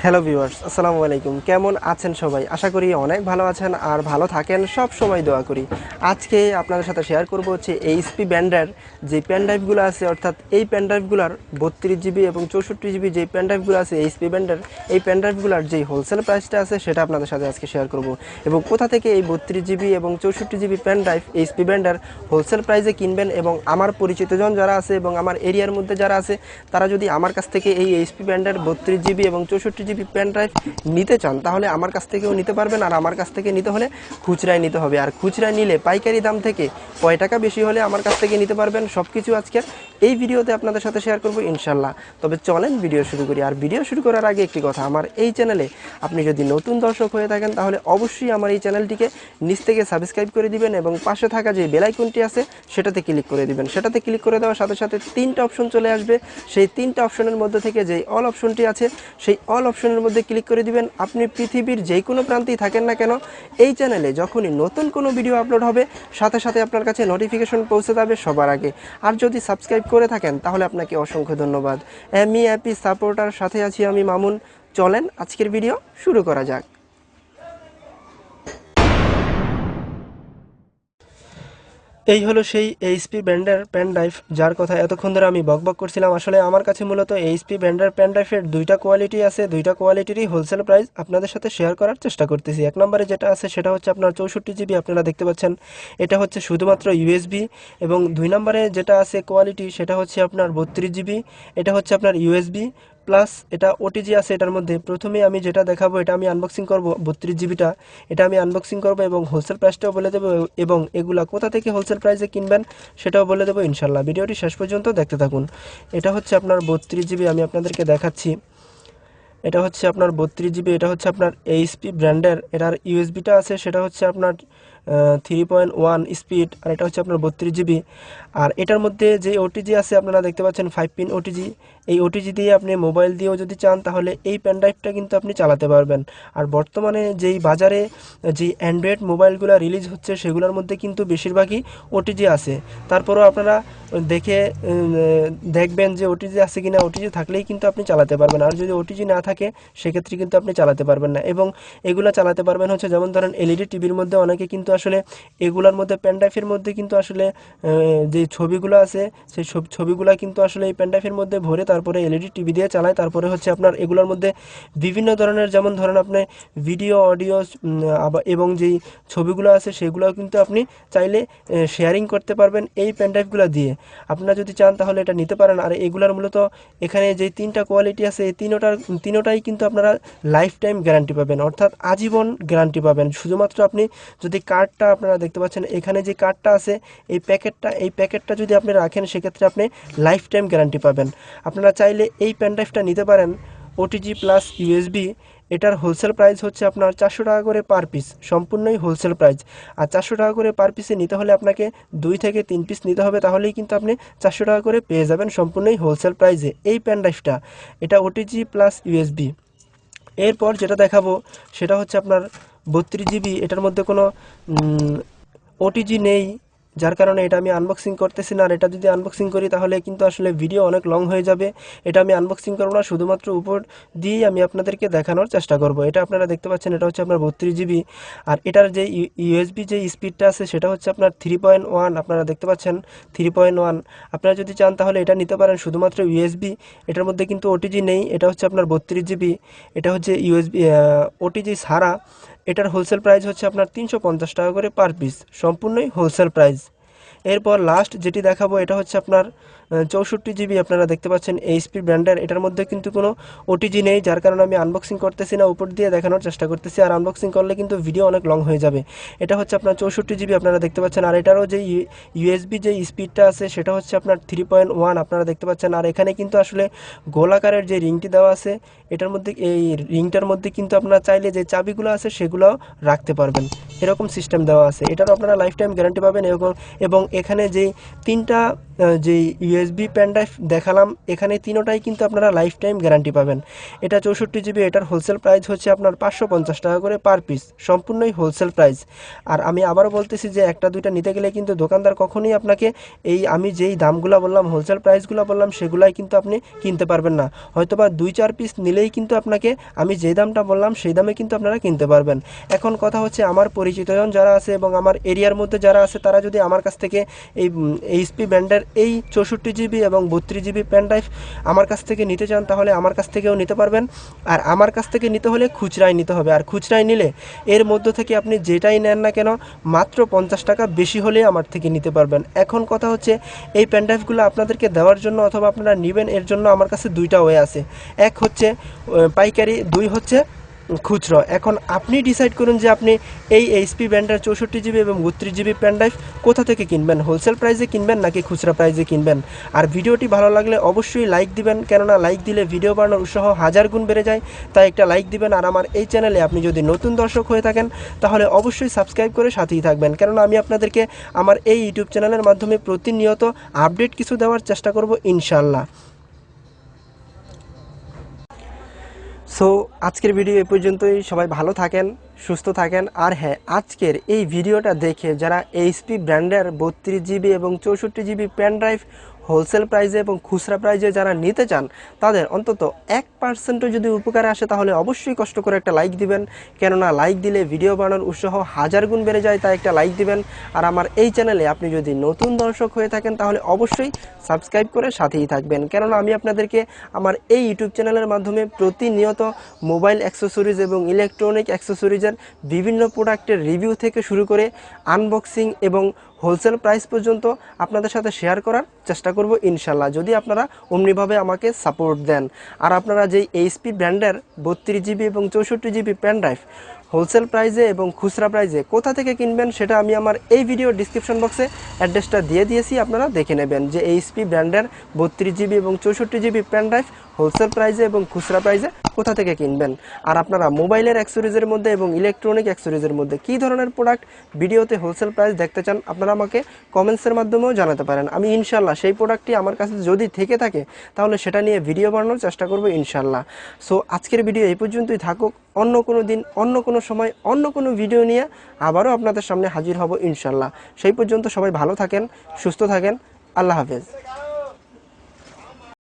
Hello viewers, আসসালামু আলাইকুম। কেমন আছেন সবাই? আশা করি অনেক ভালো আছেন আর ভালো থাকেন, সব সময় দোয়া করি। আজকে আপনাদের সাথে শেয়ার করব হচ্ছে এইচপি ব্র্যান্ডের যে পেন ড্রাইভগুলো আছে, অর্থাৎ এই পেন ড্রাইভগুলোর 32 জিবি এবং 64 জিবি যে পেন ড্রাইভগুলো আছে এইচপি ব্র্যান্ডের, এই পেন ড্রাইভগুলোর যেই হোলসেল প্রাইসটা আছে সেটা আপনাদের সাথে আজকে শেয়ার করব। এবং কোথা থেকে এই 32 জিবি এবং 64 জিবি পেন ড্রাইভ এইচপি ব্র্যান্ডের হোলসেল প্রাইসে কিনবেন, এবং আমার পরিচিতজন যারা আছে এবং আমার এরিয়ার মধ্যে যারা আছে তারা যদি আমার কাছ থেকে এই এইচপি ব্র্যান্ডের 32 জিবি এবং 64 জিবি পেন ড্রাইভ নিতে চান তাহলে আমার কাছ থেকেও নিতে পারবেন। আর আমার কাছ থেকে নিতে হলে খুচরায় নিতে হবে, আর খুচরায় নিলে পাইকারি দাম থেকে কয় টাকা বেশি হলে আমার কাছ থেকে নিতে পারবেন সব কিছু আজকে এই ভিডিওতে আপনাদের সাথে শেয়ার করব ইনশাল্লাহ। তবে চলেন ভিডিও শুরু করি। আর ভিডিও শুরু করার আগে একটি কথা, আমার এই চ্যানেলে আপনি যদি নতুন দর্শক হয়ে থাকেন তাহলে অবশ্যই আমার এই চ্যানেলটিকে নিচ থেকে সাবস্ক্রাইব করে দিবেন এবং পাশে থাকা যে বেল আইকনটি আছে সেটাতে ক্লিক করে দিবেন। সেটাতে ক্লিক করে দেওয়ার সাথে সাথে তিনটা অপশন চলে আসবে। সেই তিনটা অপশনের মধ্যে থেকে যেই অল অপশনটি আছে সেই অল অপশনের মধ্যে ক্লিক করে দিবেন। আপনি পৃথিবীর যে কোনো প্রান্তেই থাকেন না কেন, এই চ্যানেলে যখনই নতুন কোনো ভিডিও আপলোড হবে সাথে সাথে আপনার কাছে নোটিফিকেশন পৌঁছে যাবে সবার আগে। আর যদি সাবস্ক্রাইব করে থাকেন তাহলে আপনাকে অসংখ্য ধন্যবাদ। এমই হ্যাপি সাপোর্টার, সাথে আছি আমি মামুন। চলেন আজকের ভিডিও শুরু করা যাক। এই হলো সেই এইচপি ব্র্যান্ডের পেন ড্রাইভ যার কথা এতক্ষণ ধরে আমি বকবক করছিলাম। আসলে আমার কাছে মূলত এইচপি ব্র্যান্ডের পেন ড্রাইভের দুইটা কোয়ালিটি আছে, দুইটা কোয়ালিটিরই হোলসেল প্রাইস আপনাদের সাথে শেয়ার করার চেষ্টা করতেছি। এক নম্বরে যেটা আছে সেটা হচ্ছে আপনার 64 জিবি, আপনারা দেখতে পাচ্ছেন এটা হচ্ছে শুধুমাত্র ইউএসবি। এবং দুই নম্বরে যেটা আছে কোয়ালিটি সেটা হচ্ছে আপনার 32 জিবি, এটা হচ্ছে আপনার ইউএসবি প্লাস এটা ওটিজি আছে এটার মধ্যে। প্রথমে আমি যেটা দেখাবো এটা আমি আনবক্সিং করব, 32 জিবিটা এটা আমি আনবক্সিং করব এবং হোলসেল প্রাইসটাও বলে দেবো, এবং এগুলা কোথা থেকে হোলসেল প্রাইসে কিনবেন সেটাও বলে দেবো ইনশাল্লাহ। ভিডিওটি শেষ পর্যন্ত দেখতে থাকুন। এটা হচ্ছে আপনার 32 জিবি, আমি আপনাদেরকে দেখাচ্ছি। এটা হচ্ছে আপনার 32 জিবি, এটা হচ্ছে আপনার এইচপি ব্র্যান্ডের। এটার ইউএসবিটা আছে সেটা হচ্ছে আপনার 3.1 স্পিড, আর এটা হচ্ছে আপনার 32 জিবি। আর এটার মধ্যে যে ওটিজি আছে আপনারা দেখতে পাচ্ছেন 5 পিন ওটিজি। এই ওটিজি দিয়ে আপনি মোবাইল দিয়েও যদি চান তাহলে এই পেন ড্রাইভটা কিন্তু আপনি চালাতে পারবেন। আর বর্তমানে যেই বাজারে যে অ্যান্ড্রয়েড মোবাইলগুলো রিলিজ হচ্ছে সেগুলোর মধ্যে কিন্তু বেশিরভাগই ওটিজি আছে। তারপরেও আপনারা দেখে দেখবেন যে ওটিজি আছে কিনা, ওটিজি থাকলেই কিন্তু আপনি চালাতে পারবেন। আর যদি ওটিজি না থাকে সেক্ষেত্রে কিন্তু আপনি চালাতে পারবেন না। এবং এগুলো চালাতে পারবেন হচ্ছে যেমন ধরেন এলইডি টিভির মধ্যে অনেকে কিন্তু আসলে এগুলোর মধ্যে পেনড্রাইভের মধ্যে কিন্তু আসলে যে ছবিগুলো আছে সেই ছবিগুলো কিন্তু আসলে এই পেনড্রাইভের মধ্যে ভরে তারপরে এলইডি টিভি দিয়ে চালায়। তারপরে হচ্ছে আপনার এগুলোর মধ্যে বিভিন্ন ধরনের যেমন ধরেন আপনি ভিডিও অডিও এবং যেই ছবিগুলো আছে সেগুলোও কিন্তু আপনি চাইলে শেয়ারিং করতে পারবেন এই পেনড্রাইভগুলো দিয়ে। আপনারা যদি চান তাহলে এটা নিতে পারেন। আর এগুলার মূলত এখানে যে তিনটা কোয়ালিটি আছে এই তিনোটাই কিন্তু আপনারা লাইফ টাইম গ্যারান্টি পাবেন, অর্থাৎ আজীবন গ্যারান্টি পাবেন। শুধুমাত্র আপনি যদি কার্ডটা আপনারা দেখতে পাচ্ছেন এখানে যে কার্ডটা আছে এই প্যাকেটটা যদি আপনি রাখেন সেক্ষেত্রে আপনি লাইফ টাইম গ্যারান্টি পাবেন। আপনারা চাইলে এই পেনড্রাইভটা নিতে পারেন ওটিজি প্লাস ইউএসবি। এটার হোলসেল প্রাইস হচ্ছে আপনার 400 টাকা করে পার পিস, সম্পূর্ণই হোলসেল প্রাইস। আর 400 টাকা করে পার পিসে নিতে হলে আপনাকে 2 থেকে 3 পিস নিতে হবে, তাহলেই কিন্তু আপনি 400 টাকা করে পেয়ে যাবেন সম্পূর্ণই হোলসেল প্রাইসে এই পেন ড্রাইভটা। এটা ওটিজি প্লাস ইউএসবি। এরপর যেটা দেখাবো সেটা হচ্ছে আপনার 32 জিবি। এটার মধ্যে কোনো ওটিজি নেই, যার কারণে এটা আমি আনবক্সিং করতেছি না। আর এটা যদি আনবক্সিং করি তাহলে কিন্তু আসলে ভিডিও অনেক লং হয়ে যাবে। এটা আমি আনবক্সিং করবো না, শুধুমাত্র উপর দিয়েই আমি আপনাদেরকে দেখানোর চেষ্টা করব। এটা আপনারা দেখতে পাচ্ছেন এটা হচ্ছে আপনার 32 জিবি। আর এটার যে ইউএসবি যে স্পিডটা আছে সেটা হচ্ছে আপনার 3.1, আপনারা দেখতে পাচ্ছেন 3.1। আপনারা যদি চান তাহলে এটা নিতে পারেন শুধুমাত্র ইউএসবি। এটার মধ্যে কিন্তু ওটিজি নেই। এটা হচ্ছে আপনার 32 জিবি, এটা হচ্ছে ইউএসবি ওটিজি ছাড়া। এটার হোলসেল প্রাইস হচ্ছে আপনার 350 টাকা করে পার পিস, সম্পূর্ণই হোলসেল প্রাইস। এরপর লাস্ট যেটি দেখাবো এটা হচ্ছে আপনার 64 জিবি, আপনারা দেখতে পাচ্ছেন এইচপি ব্র্যান্ডের। এটার মধ্যে কিন্তু কোনো ওটিজি নেই, যার কারণে আমি আনবক্সিং করতেছি না, উপর দিয়ে দেখানোর চেষ্টা করতেছি। আর আনবক্সিং করলে কিন্তু ভিডিও অনেক লং হয়ে যাবে। এটা হচ্ছে আপনার 64 জিবি, আপনারা দেখতে পাচ্ছেন। আর এটারও যে ইউএসবি যে স্পিডটা আছে সেটা হচ্ছে আপনার 3.1, আপনারা দেখতে পাচ্ছেন। আর এখানে কিন্তু আসলে গোলাকারের যে রিংটি দেওয়া আছে এটার মধ্যে, এই রিংটার মধ্যে কিন্তু আপনারা চাইলে যে চাবিগুলো আছে সেগুলোও রাখতে পারবেন, এরকম সিস্টেম দেওয়া আছে। এটারও আপনারা লাইফ টাইম গ্যারান্টি পাবেন। এবং এখানে যে তিনটা যে ইউএসবি পেন ড্রাইভ দেখালাম এখানে তিনোটাই কিন্তু আপনারা লাইফ টাইম গ্যারান্টি পাবেন। এটা 64 জিবি, এটার হোলসেল প্রাইস হচ্ছে আপনার 550 টাকা করে পার পিস, সম্পূর্ণই হোলসেল প্রাইস। আর আমি আবারও বলতেছি যে একটা দুইটা নিতে গেলে কিন্তু দোকানদার কখনোই আপনাকে এই আমি যেই দামগুলো বললাম, হোলসেল প্রাইসগুলো বললাম, সেগুলাই কিন্তু আপনি কিনতে পারবেন না। হয়তোবা 2-4 পিস নিলেই কিন্তু আপনাকে আমি যে দামটা বললাম সেই দামে কিন্তু আপনারা কিনতে পারবেন। এখন কথা হচ্ছে আমার পরিচিতজন যারা আছে এবং আমার এরিয়ার মধ্যে যারা আছে তারা যদি আমার কাছ থেকে এই এইচপি ব্র্যান্ডের এই 64 জিবি এবং 32 জিবি পেন ড্রাইভ আমার কাছ থেকে নিতে চান তাহলে আমার কাছ থেকেও নিতে পারবেন। আর আমার কাছ থেকে নিতে হলে খুচরায় নিতে হবে, আর খুচরায় নিলে এর মধ্য থেকে আপনি যেটাই নেন না কেন মাত্র 50 টাকা বেশি হলে আমার থেকে নিতে পারবেন। এখন কথা হচ্ছে এই পেন ড্রাইভগুলো আপনাদেরকে দেওয়ার জন্য অথবা আপনারা নেবেন এর জন্য আমার কাছে দুইটা ওয়ে আছে। এক হচ্ছে পাইকারি, দুই হচ্ছে খুচরো। এখন আপনি ডিসাইড করুন যে আপনি এই এইচপি ব্র্যান্ডের 64 জিবি এবং 32 জিবি পেন ড্রাইভ কোথা থেকে কিনবেন, হোলসেল প্রাইসে কিনবেন নাকি খুচরা প্রাইসে কিনবেন। আর ভিডিওটি ভালো লাগলে অবশ্যই লাইক দিবেন, কেননা লাইক দিলে ভিডিও বানানোর উৎসাহ 1000 গুণ বেড়ে যায়, তাই একটা লাইক দিবেন। আর আমার এই চ্যানেলে আপনি যদি নতুন দর্শক হয়ে থাকেন তাহলে অবশ্যই সাবস্ক্রাইব করে সাথেই থাকবেন, কেননা আমি আপনাদেরকে আমার এই ইউটিউব চ্যানেলের মাধ্যমে প্রতিনিয়ত আপডেট কিছু দেওয়ার চেষ্টা করব ইনশাল্লাহ। সো আজকের ভিডিও এ পর্যন্তই। সবাই ভালো থাকেন, সুস্থ থাকেন। আর হ্যাঁ, আজকের এই ভিডিওটা দেখে যারা এইচপি ব্র্যান্ডের 32 জিবি এবং 64 জিবি পেন ড্রাইভ হোলসেল প্রাইজে এবং খুচরা প্রাইজে যারা নিতে চান তাদের অন্তত 1% যদি উপকারে আসে তাহলে অবশ্যই কষ্ট করে একটা লাইক দিবেন, কেননা লাইক দিলে ভিডিও বানানোর উৎসাহ 1000 গুণ বেড়ে যায়, তাই একটা লাইক দিবেন। আর আমার এই চ্যানেলে আপনি যদি নতুন দর্শক হয়ে থাকেন তাহলে অবশ্যই সাবস্ক্রাইব করে সাথেই থাকবেন, কেননা আমি আপনাদেরকে আমার এই ইউটিউব চ্যানেলের মাধ্যমে প্রতিনিয়ত মোবাইল অ্যাক্সেসরিজ এবং ইলেকট্রনিক অ্যাক্সেসরিজের বিভিন্ন প্রোডাক্টের রিভিউ থেকে শুরু করে আনবক্সিং এবং হোলসেল প্রাইস পর্যন্ত আপনাদের সাথে শেয়ার করার চেষ্টা করব ইনশাল্লাহ, যদি আপনারা অমনিভাবে আমাকে সাপোর্ট দেন। আর আপনারা যেই এইচপি ব্র্যান্ডের 32 জিবি এবং 64 জিবি পেন ড্রাইভ হোলসেল প্রাইজে এবং খুচরা প্রাইজে কোথা থেকে কিনবেন সেটা আমি আমার এই ভিডিও ডিসক্রিপশন বক্সে অ্যাড্রেসটা দিয়ে দিয়েছি, আপনারা দেখে নেবেন যে এইচপি ব্র্যান্ডের 32 জিবি এবং 64 জিবি পেন ড্রাইভ হোলসেল প্রাইজে এবং খুচরা প্রাইজে কোথা থেকে কিনবেন। আর আপনারা মোবাইলের অ্যাক্সেসরিজের মধ্যে এবং ইলেকট্রনিক অ্যাক্সেসরিজের মধ্যে কী ধরনের প্রোডাক্ট ভিডিওতে হোলসেল প্রাইস দেখতে চান আপনারা আমাকে কমেন্টসের মাধ্যমেও জানাতে পারেন। আমি ইনশাল্লাহ সেই প্রোডাক্টটি আমার কাছে যদি থেকে থাকে তাহলে সেটা নিয়ে ভিডিও বানানোর চেষ্টা করব ইনশাল্লাহ। সো আজকের ভিডিও এই পর্যন্তই থাকুক। অন্য কোনো দিন, অন্য কোনো সময়, অন্য কোনো ভিডিও নিয়ে আবারও আপনাদের সামনে হাজির হব ইনশাল্লাহ। সেই পর্যন্ত সবাই ভালো থাকেন, সুস্থ থাকেন। আল্লাহ হাফেজ।